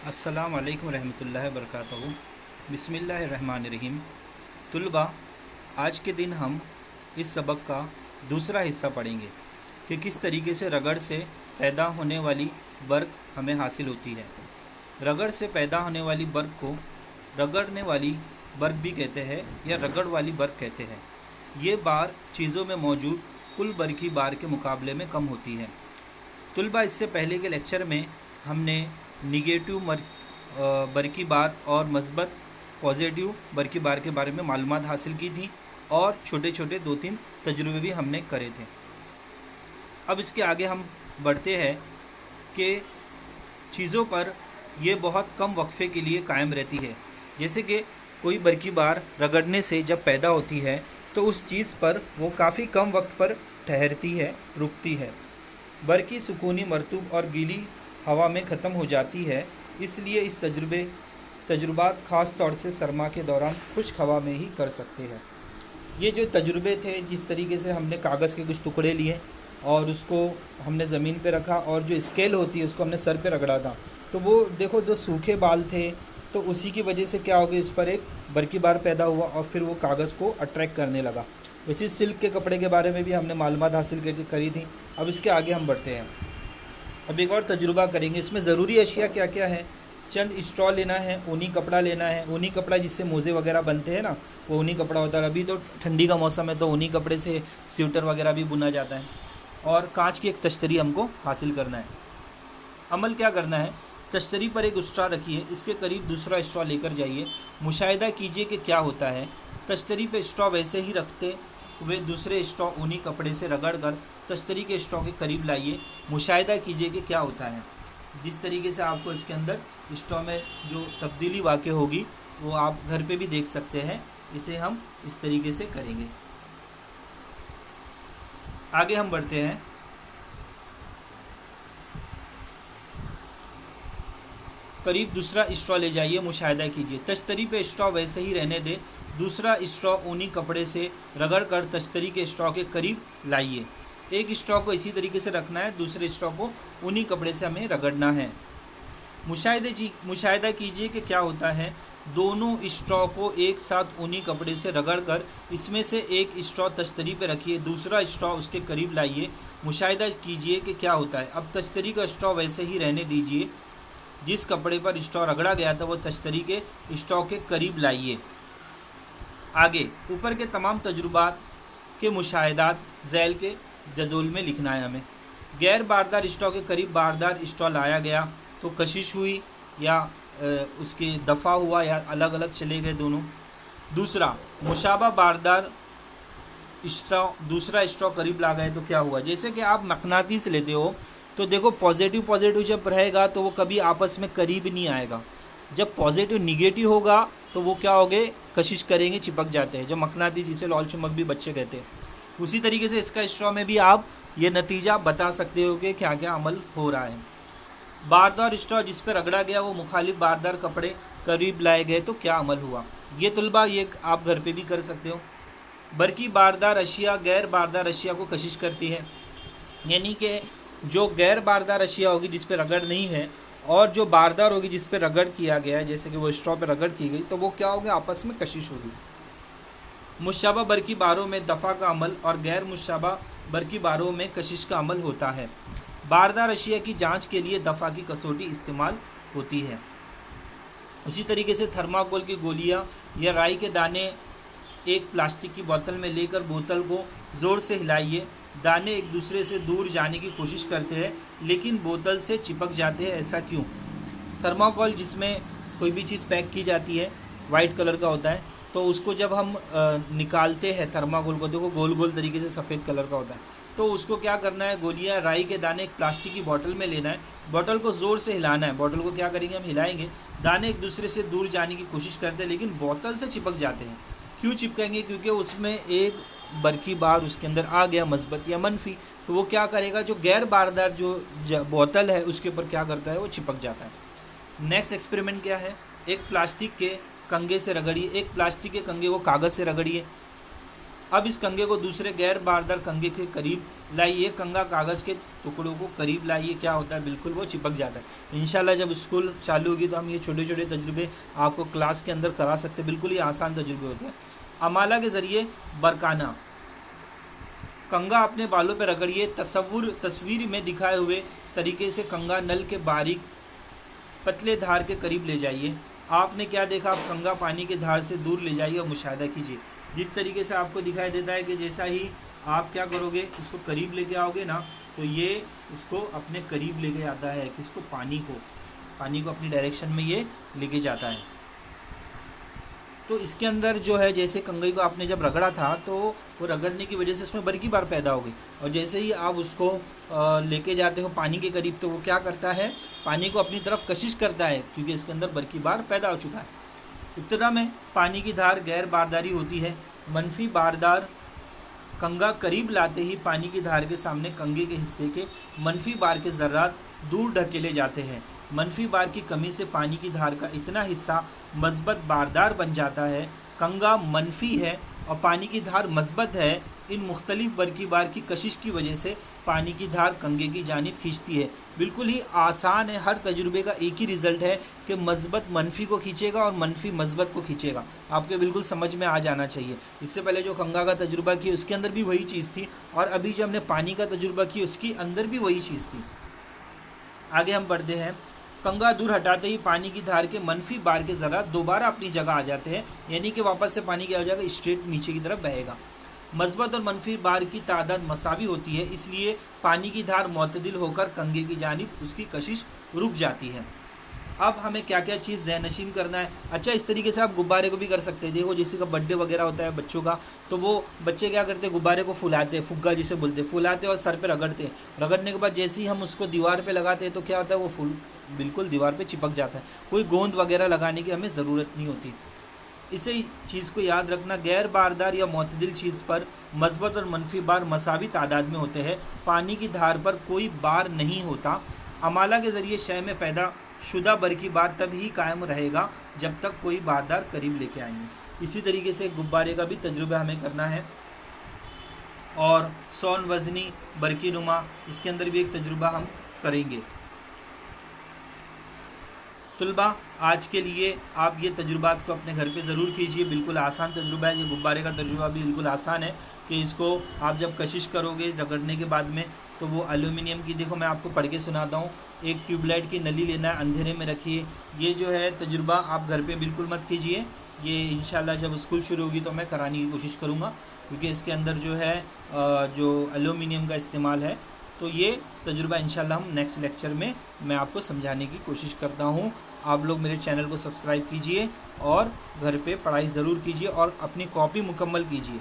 अस्सलाम वालेकुम रहमतुल्लाहि वबरकातुहू। बिस्मिल्लाहिर्रहमानिर्रहीम। तुलबा, आज के दिन हम इस सबक का दूसरा हिस्सा पढ़ेंगे कि किस तरीके से रगड़ से पैदा होने वाली बर्क हमें हासिल होती है। रगड़ से पैदा होने वाली बर्क को रगड़ने वाली बर्क भी कहते हैं या रगड़ वाली बर्क कहते हैं। ये बार चीज़ों में मौजूद कुल बर्की बार के मुकाबले में कम होती है। तुलबा, इससे पहले के लेक्चर में हमने निगेटिव बर्की बार और मस्बत पॉजिटिव बर्की बार के बारे में मालूमात हासिल की थी और छोटे छोटे 2-3 तजुर्बे भी हमने करे थे। अब इसके आगे हम बढ़ते हैं कि चीज़ों पर ये बहुत कम वक्फे के लिए कायम रहती है। जैसे कि कोई बर्की बार रगड़ने से जब पैदा होती है तो उस चीज़ पर वो काफ़ी कम वक्त पर ठहरती है, रुकती है। बर्की सुकूनी मरतूब और गीली हवा में ख़त्म हो जाती है, इसलिए इस तजुर्बात ख़ास तौर से सरमा के दौरान खुश्क हवा में ही कर सकते हैं। ये जो तजुर्बे थे, जिस तरीके से हमने कागज़ के कुछ टुकड़े लिए और उसको हमने ज़मीन पे रखा और जो स्केल होती है उसको हमने सर पे रगड़ा था, तो वो देखो जो सूखे बाल थे तो उसी की वजह से क्या हो गया, इस पर एक बर्की बार पैदा हुआ और फिर वो कागज़ को अट्रैक्ट करने लगा। इसी सिल्क के कपड़े के बारे में भी हमने मालूमात हासिल करी थी। अब इसके आगे हम बढ़ते हैं। अब एक और तजुर्बा करेंगे। इसमें ज़रूरी अशिया क्या क्या है। चंद स्ट्रॉ लेना है, ऊनी कपड़ा लेना है। ऊनी कपड़ा जिससे मोज़े वगैरह बनते हैं ना, वो ऊनी कपड़ा होता है। अभी तो ठंडी का मौसम है तो ऊनी कपड़े से स्वेटर वगैरह भी बुना जाता है। और कांच की एक तश्तरी हमको हासिल करना है। अमल क्या करना है, तश्तरी पर एक स्ट्रॉ रखिए, इसके करीब दूसरा स्ट्रॉ लेकर जाइए, मुशाहिदा कीजिए कि क्या होता है। तश्तरी पर स्ट्रॉ वैसे ही रखते हुए दूसरे स्ट्रॉ ऊनी कपड़े से रगड़कर तश्तरी के स्ट्रॉ के करीब लाइए, मुशाहिदा कीजिए कि क्या होता है। जिस तरीके से आपको इसके अंदर स्ट्रॉ में जो तब्दीली वाक़ई होगी वो आप घर पे भी देख सकते हैं। इसे हम इस तरीके से करेंगे। आगे हम बढ़ते हैं। करीब दूसरा स्ट्रॉ ले जाइए, मुशाहिदा कीजिए। तश्तरी पे स्ट्रॉ वैसे ही रहने दें, दूसरा स्ट्रॉ ऊनी कपड़े से रगड़ कर तश्तरी के स्ट्रॉ के करीब लाइए। एक स्ट्रॉ को इसी तरीके से रखना है, दूसरे स्ट्रॉ को ऊनी कपड़े से हमें रगड़ना है। मुशाहिदा कीजिए कि क्या होता है। दोनों स्ट्रॉ को एक साथ ऊनी कपड़े से रगड़कर इसमें से एक स्ट्रॉ तश्तरी पे रखिए, दूसरा स्ट्रॉ उसके करीब लाइए, मुशाहिदा कीजिए कि क्या होता है। अब तश्तरी का स्ट्रॉ वैसे ही रहने दीजिए, जिस कपड़े पर स्ट्रॉ रगड़ा गया था वो तश्तरी के स्ट्रॉ के करीब लाइए। आगे ऊपर के तमाम तजुर्बात के मुशाहिदात झैल के जदोल में लिखना है हमें। गैर बारदार स्ट्रॉ के करीब बारदार स्ट्रॉ लाया गया तो कशिश हुई या उसके दफ़ा हुआ या अलग अलग चले गए दोनों। दूसरा, मुशाबा बारदार स्ट्रॉ दूसरा स्ट्रॉ करीब ला गए तो क्या हुआ। जैसे कि आप मकनातीस लेते हो तो देखो पॉजिटिव जब रहेगा तो वो कभी आपस में करीब नहीं आएगा। जब पॉजिटिव निगेटिव होगा तो वो क्या होगे, कशिश करेंगे, चिपक जाते हैं, जो मकनातीस जिसे लौल चुमक भी बच्चे कहते हैं। उसी तरीके से इसका स्ट्रॉ में भी आप ये नतीजा बता सकते हो कि क्या क्या अमल हो रहा है। बारदार स्ट्रॉ जिस पर रगड़ा गया वो मुखालिफ बारदार कपड़े करीब लाए गए तो क्या अमल हुआ। ये तुलबा ये आप घर पे भी कर सकते हो। बर्की बारदार अशिया गैर बारदार अशिया को कशिश करती है, यानी कि जो गैर बारदार अशिया होगी जिस पे रगड़ नहीं है और जो बारदार होगी जिस पे रगड़ किया गया है, जैसे कि वो स्ट्रॉ पे रगड़ की गई, तो वो क्या होगा, आपस में कशिश होगी। मुशाबा बर्की बारों में दफ़ा का अमल और गैर मुशाबा बर्की बारों में कशिश का अमल होता है। बारदार अशिया की जांच के लिए दफ़ा की कसौटी इस्तेमाल होती है। उसी तरीके से थर्माकोल की गोलियां या राई के दाने एक प्लास्टिक की बोतल में लेकर बोतल को ज़ोर से हिलाइए। दाने एक दूसरे से दूर जाने की कोशिश करते हैं लेकिन बोतल से चिपक जाते हैं, ऐसा क्यों। थर्माकोल जिसमें कोई भी चीज़ पैक की जाती है वाइट कलर का होता है, तो उसको जब हम निकालते हैं थर्माकोल को, देखो गोल गोल तरीके से सफ़ेद कलर का होता है, तो उसको क्या करना है, गोलियां राई के दाने एक प्लास्टिक की बोतल में लेना है, बोतल को ज़ोर से हिलाना है। बोतल को क्या करेंगे, हम हिलाएंगे, दाने एक दूसरे से दूर जाने की कोशिश करते हैं लेकिन बोतल से चिपक जाते हैं। क्यों चिपकेंगे, क्योंकि उसमें एक बर्की बार उसके अंदर आ गया, मस्बत या मनफी, तो वो क्या करेगा, जो गैर बारदार जो बोतल है उसके ऊपर क्या करता है, वो चिपक जाता है। नेक्स्ट एक्सपेरिमेंट क्या है, एक प्लास्टिक के कंगे से रगड़िए, एक प्लास्टिक के कंगे को कागज़ से रगड़िए। अब इस कंघे को दूसरे गैर बारदार कंघे के करीब लाइए। कंघा कागज़ के टुकड़ों को करीब लाइए। क्या होता है, बिल्कुल वो चिपक जाता है। इंशाल्लाह जब स्कूल चालू होगी तो हम ये छोटे छोटे तजुर्बे आपको क्लास के अंदर करा सकते हैं। बिल्कुल ही आसान तजुर्बे होते हैं। अमाला के ज़रिए बरकाना। कंघा अपने बालों पर रगड़िए। तस्वीर में दिखाए हुए तरीके से कंघा नल के बारीक पतले धार के करीब ले जाइए। आपने क्या देखा, आप कंघा पानी के धार से दूर ले जाइए और मुशाहिदा कीजिए। जिस तरीके से आपको दिखाई देता है कि जैसा ही आप क्या करोगे, इसको करीब लेके आओगे ना, तो ये इसको अपने करीब लेके आता है। किसको, पानी को अपनी डायरेक्शन में ये लेके जाता है। तो इसके अंदर जो है, जैसे कंघी को आपने जब रगड़ा था तो वो रगड़ने की वजह से उसमें बरकी बार पैदा हो गई, और जैसे ही आप उसको लेके जाते हो पानी के करीब, तो वो क्या करता है, पानी को अपनी तरफ कशिश करता है, क्योंकि इसके अंदर बरकी बार पैदा हो चुका है। इब्तिदा में पानी की धार गैर बारदारी होती है। मनफी बारदार कंघा करीब लाते ही पानी की धार के सामने कंघे के हिस्से के मनफी बार के ज़र्रात दूर ढकेले जाते हैं। मनफी बार की कमी से पानी की धार का इतना हिस्सा मज़बत बारदार बन जाता है। कंघा मनफी है और पानी की धार मज़बत है। इन मुख्तलिफ बरकी बार की कशिश की वजह से पानी की धार कंघे की जानिब खींचती है। बिल्कुल ही आसान है। हर तजुर्बे का एक ही रिज़ल्ट है कि मज़बत मनफी को खींचेगा और मनफी मज़बत को खींचेगा। आपके बिल्कुल समझ में आ जाना चाहिए। इससे पहले जो कंघा का तजुर्बा किया उसके अंदर भी वही चीज़ थी, और अभी जो हमने पानी का तजुर्बा किया उसके अंदर भी वही चीज़ थी। आगे हम बढ़ते हैं। कंघा दूर हटाते ही पानी की धार के मनफी बार के ज़रा दोबारा अपनी जगह आ जाते हैं, यानी कि वापस से पानी क्या हो जाएगा, स्ट्रेट नीचे की तरफ बहेगा। मज़बत और मनफी बार की तादाद मसावी होती है, इसलिए पानी की धार मुतदिल होकर कंघे की जानिब उसकी कशिश रुक जाती है। अब हमें क्या क्या चीज़ ज़हन नशीन करना है। अच्छा, इस तरीके से आप गुब्बारे को भी कर सकते हैं। देखो, जैसे का बर्थडे वगैरह होता है बच्चों का, तो वो बच्चे क्या करते हैं, गुब्बारे को फुलाते हैं, फुग्गा जिसे बोलते हैं, फुलाते और सर पे रगड़ते हैं। रगड़ने के बाद जैसे ही हम उसको दीवार पे लगाते हैं तो क्या होता है, वो फूल बिल्कुल दीवार पे चिपक जाता है। कोई गोंद वगैरह लगाने की हमें ज़रूरत नहीं होती। इसे चीज़ को याद रखना, गैर बारदार या मुतदिल चीज़ पर मज़बत और मनफी बार मसावी तादाद में होते हैं। पानी की धार पर कोई बार नहीं होता। अमाला के ज़रिए शय में पैदा शुदा बरकी बार तब ही कायम रहेगा जब तक कोई बारदार करीब लेके आएंगे। इसी तरीके से गुब्बारे का भी तजुर्बा हमें करना है। और सोन वज़नी बरकी नुमा, इसके अंदर भी एक तजुर्बा हम करेंगे। तुलबा, आज के लिए आप ये तजुर्बात को अपने घर पे ज़रूर कीजिए। बिल्कुल आसान तजुर्बा है। ये गुब्बारे का तजुर्बा भी बिल्कुल आसान है कि इसको आप जब कशिश करोगे रगड़ने के बाद में, तो वो एल्यूमिनियम की, देखो मैं आपको पढ़ के सुनाता हूँ। एक ट्यूबलाइट की नली लेना है, अंधेरे में रखिए। ये जो है तजुर्बा आप घर पे बिल्कुल मत कीजिए। ये इंशाल्लाह जब स्कूल शुरू होगी तो मैं कराने की कोशिश करूँगा, क्योंकि इसके अंदर जो है जो एल्यूमिनियम का इस्तेमाल है। तो ये तजुर्बा इंशाल्लाह हम नेक्स्ट लेक्चर में मैं आपको समझाने की कोशिश करता हूँ। आप लोग मेरे चैनल को सब्सक्राइब कीजिए और घर पे पढ़ाई ज़रूर कीजिए और अपनी कॉपी मुकम्मल कीजिए।